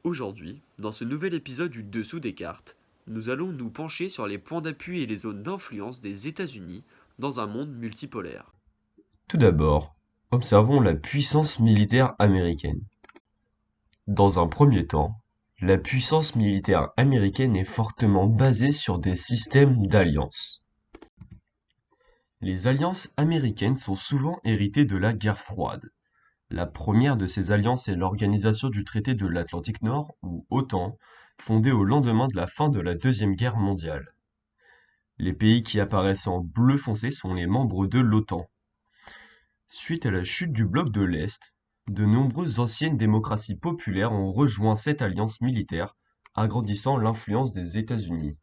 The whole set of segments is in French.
Aujourd'hui, dans ce nouvel épisode du Dessous des cartes, nous allons nous pencher sur les points d'appui et les zones d'influence des États-Unis dans un monde multipolaire. Tout d'abord, observons la puissance militaire américaine. Dans un premier temps, la puissance militaire américaine est fortement basée sur des systèmes d'alliances. Les alliances américaines sont souvent héritées de la guerre froide. La première de ces alliances est l'Organisation du traité de l'Atlantique Nord, ou OTAN, fondée au lendemain de la fin de la Deuxième Guerre mondiale. Les pays qui apparaissent en bleu foncé sont les membres de l'OTAN. Suite à la chute du bloc de l'Est, de nombreuses anciennes démocraties populaires ont rejoint cette alliance militaire, agrandissant l'influence des États-Unis.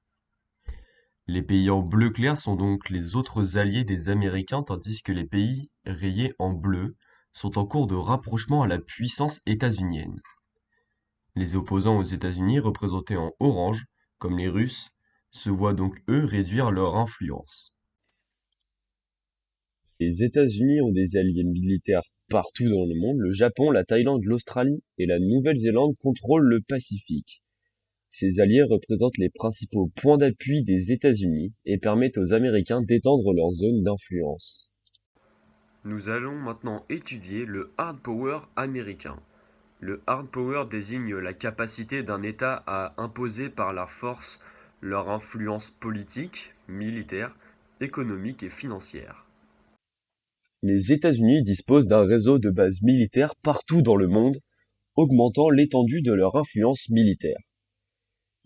Les pays en bleu clair sont donc les autres alliés des Américains tandis que les pays rayés en bleu sont en cours de rapprochement à la puissance états-unienne. Les opposants aux États-Unis représentés en orange, comme les Russes, se voient donc eux réduire leur influence. Les États-Unis ont des alliés militaires partout dans le monde. Le Japon, la Thaïlande, l'Australie et la Nouvelle-Zélande contrôlent le Pacifique. Ces alliés représentent les principaux points d'appui des États-Unis et permettent aux Américains d'étendre leur zone d'influence. Nous allons maintenant étudier le hard power américain. Le hard power désigne la capacité d'un État à imposer par la force leur influence politique, militaire, économique et financière. Les États-Unis disposent d'un réseau de bases militaires partout dans le monde, augmentant l'étendue de leur influence militaire.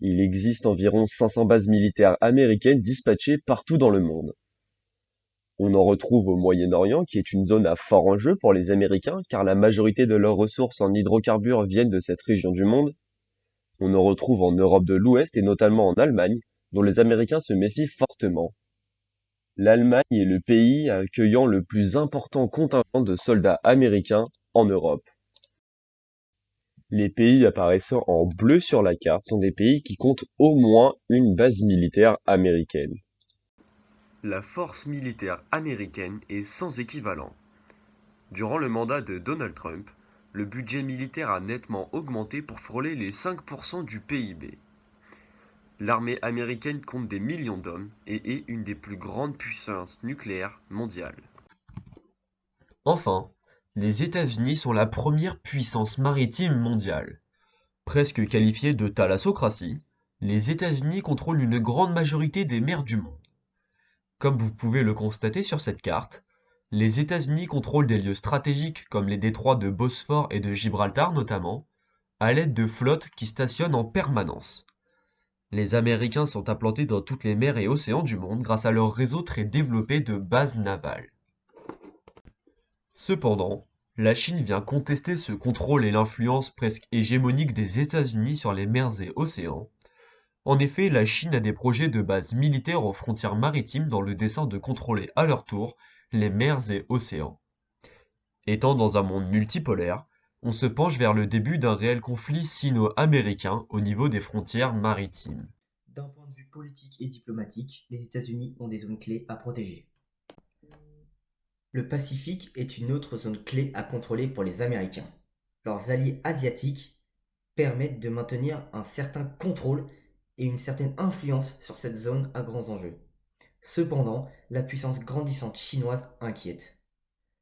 Il existe environ 500 bases militaires américaines dispatchées partout dans le monde. On en retrouve au Moyen-Orient, qui est une zone à fort enjeu pour les Américains, car la majorité de leurs ressources en hydrocarbures viennent de cette région du monde. On en retrouve en Europe de l'Ouest et notamment en Allemagne, dont les Américains se méfient fortement. L'Allemagne est le pays accueillant le plus important contingent de soldats américains en Europe. Les pays apparaissant en bleu sur la carte sont des pays qui comptent au moins une base militaire américaine. La force militaire américaine est sans équivalent. Durant le mandat de Donald Trump, le budget militaire a nettement augmenté pour frôler les 5% du PIB. L'armée américaine compte des millions d'hommes et est une des plus grandes puissances nucléaires mondiales. Enfin, les États-Unis sont la première puissance maritime mondiale. Presque qualifiés de thalassocratie, les États-Unis contrôlent une grande majorité des mers du monde. Comme vous pouvez le constater sur cette carte, les États-Unis contrôlent des lieux stratégiques comme les détroits de Bosphore et de Gibraltar notamment, à l'aide de flottes qui stationnent en permanence. Les Américains sont implantés dans toutes les mers et océans du monde grâce à leur réseau très développé de bases navales. Cependant, la Chine vient contester ce contrôle et l'influence presque hégémonique des États-Unis sur les mers et océans. En effet, la Chine a des projets de bases militaires aux frontières maritimes dans le dessein de contrôler à leur tour les mers et océans. Étant dans un monde multipolaire, on se penche vers le début d'un réel conflit sino-américain au niveau des frontières maritimes. D'un point de vue politique et diplomatique, les États-Unis ont des zones clés à protéger. Le Pacifique est une autre zone clé à contrôler pour les Américains. Leurs alliés asiatiques permettent de maintenir un certain contrôle et une certaine influence sur cette zone à grands enjeux. Cependant, la puissance grandissante chinoise inquiète.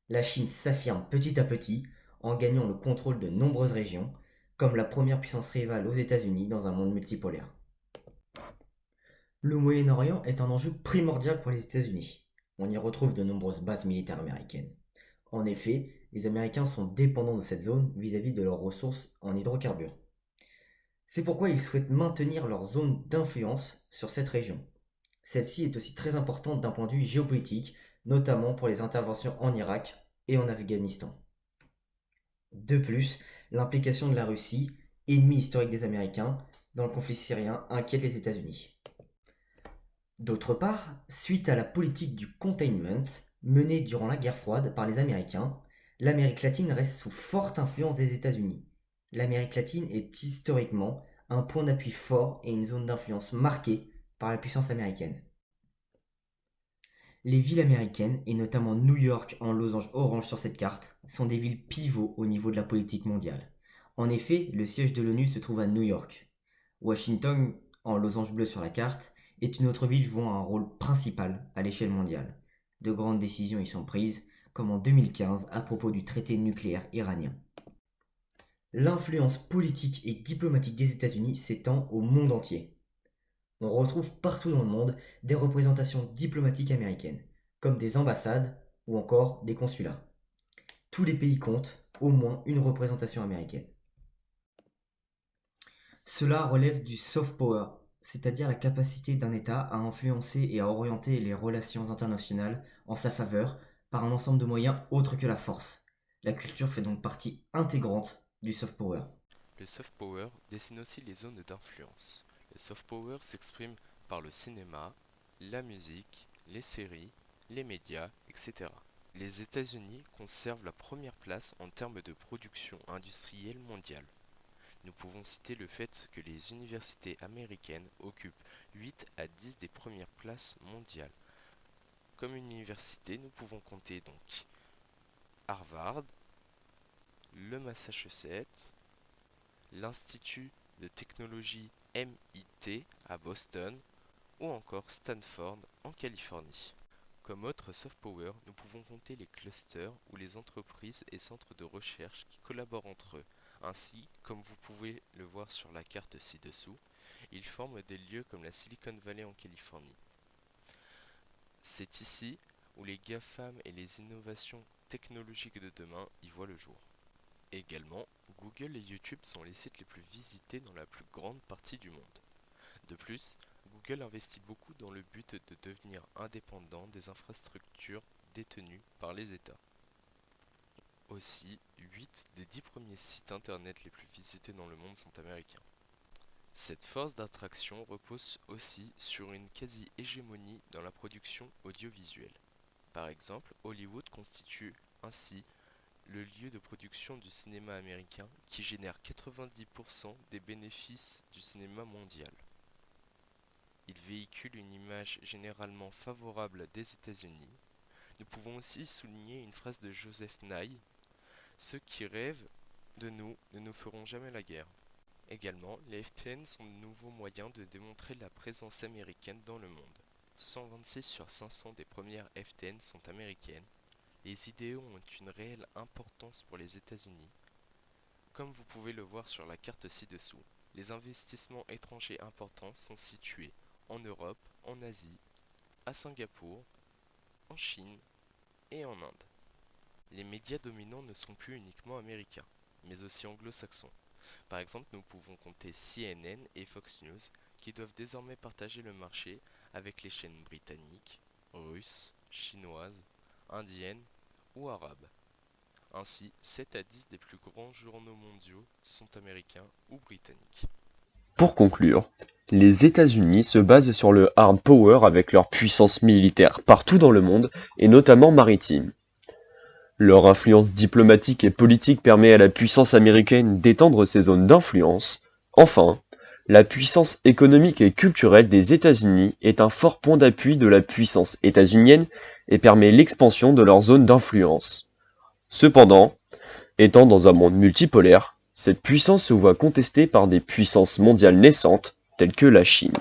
La Chine s'affirme petit à petit en gagnant le contrôle de nombreuses régions, comme la première puissance rivale aux États-Unis dans un monde multipolaire. Le Moyen-Orient est un enjeu primordial pour les États-Unis. On y retrouve de nombreuses bases militaires américaines. En effet, les Américains sont dépendants de cette zone vis-à-vis de leurs ressources en hydrocarbures. C'est pourquoi ils souhaitent maintenir leur zone d'influence sur cette région. Celle-ci est aussi très importante d'un point de vue géopolitique, notamment pour les interventions en Irak et en Afghanistan. De plus, l'implication de la Russie, ennemi historique des Américains, dans le conflit syrien inquiète les États-Unis. D'autre part, suite à la politique du containment menée durant la guerre froide par les Américains, l'Amérique latine reste sous forte influence des États-Unis. L'Amérique latine est historiquement un point d'appui fort et une zone d'influence marquée par la puissance américaine. Les villes américaines, et notamment New York en losange orange sur cette carte, sont des villes pivots au niveau de la politique mondiale. En effet, le siège de l'ONU se trouve à New York. Washington, en losange bleu sur la carte, est une autre ville jouant un rôle principal à l'échelle mondiale. De grandes décisions y sont prises, comme en 2015 à propos du traité nucléaire iranien. L'influence politique et diplomatique des États-Unis s'étend au monde entier. On retrouve partout dans le monde des représentations diplomatiques américaines, comme des ambassades ou encore des consulats. Tous les pays comptent au moins une représentation américaine. Cela relève du soft power, c'est-à-dire la capacité d'un État à influencer et à orienter les relations internationales en sa faveur par un ensemble de moyens autres que la force. La culture fait donc partie intégrante du soft power. Le soft power dessine aussi les zones d'influence. Le soft power s'exprime par le cinéma, la musique, les séries, les médias, etc. Les États-Unis conservent la première place en termes de production industrielle mondiale. Nous pouvons citer le fait que les universités américaines occupent 8 à 10 des premières places mondiales. Comme université, nous pouvons compter donc Harvard, le Massachusetts, l'Institut de technologie MIT à Boston ou encore Stanford en Californie. Comme autre soft power, nous pouvons compter les clusters ou les entreprises et centres de recherche qui collaborent entre eux. Ainsi, comme vous pouvez le voir sur la carte ci-dessous, ils forment des lieux comme la Silicon Valley en Californie. C'est ici où les GAFAM et les innovations technologiques de demain y voient le jour. Également, Google et YouTube sont les sites les plus visités dans la plus grande partie du monde. De plus, Google investit beaucoup dans le but de devenir indépendant des infrastructures détenues par les États. Aussi, 8 des 10 premiers sites internet les plus visités dans le monde sont américains. Cette force d'attraction repose aussi sur une quasi-hégémonie dans la production audiovisuelle. Par exemple, Hollywood constitue ainsi le lieu de production du cinéma américain qui génère 90% des bénéfices du cinéma mondial. Il véhicule une image généralement favorable des États-Unis. Nous pouvons aussi souligner une phrase de Joseph Nye: « Ceux qui rêvent de nous ne nous feront jamais la guerre ». Également, les FTN sont de nouveaux moyens de démontrer la présence américaine dans le monde. 126 sur 500 des premières FTN sont américaines. Les idéaux ont une réelle importance pour les États-Unis. Comme vous pouvez le voir sur la carte ci-dessous, les investissements étrangers importants sont situés en Europe, en Asie, à Singapour, en Chine et en Inde. Les médias dominants ne sont plus uniquement américains, mais aussi anglo-saxons. Par exemple, nous pouvons compter CNN et Fox News qui doivent désormais partager le marché avec les chaînes britanniques, russes, chinoises, indiennes ou arabes. Ainsi, 7 à 10 des plus grands journaux mondiaux sont américains ou britanniques. Pour conclure, les États-Unis se basent sur le hard power avec leur puissance militaire partout dans le monde et notamment maritime. Leur influence diplomatique et politique permet à la puissance américaine d'étendre ses zones d'influence. Enfin, la puissance économique et culturelle des États-Unis est un fort point d'appui de la puissance états-unienne et permet l'expansion de leur zone d'influence. Cependant, étant dans un monde multipolaire, cette puissance se voit contestée par des puissances mondiales naissantes telles que la Chine.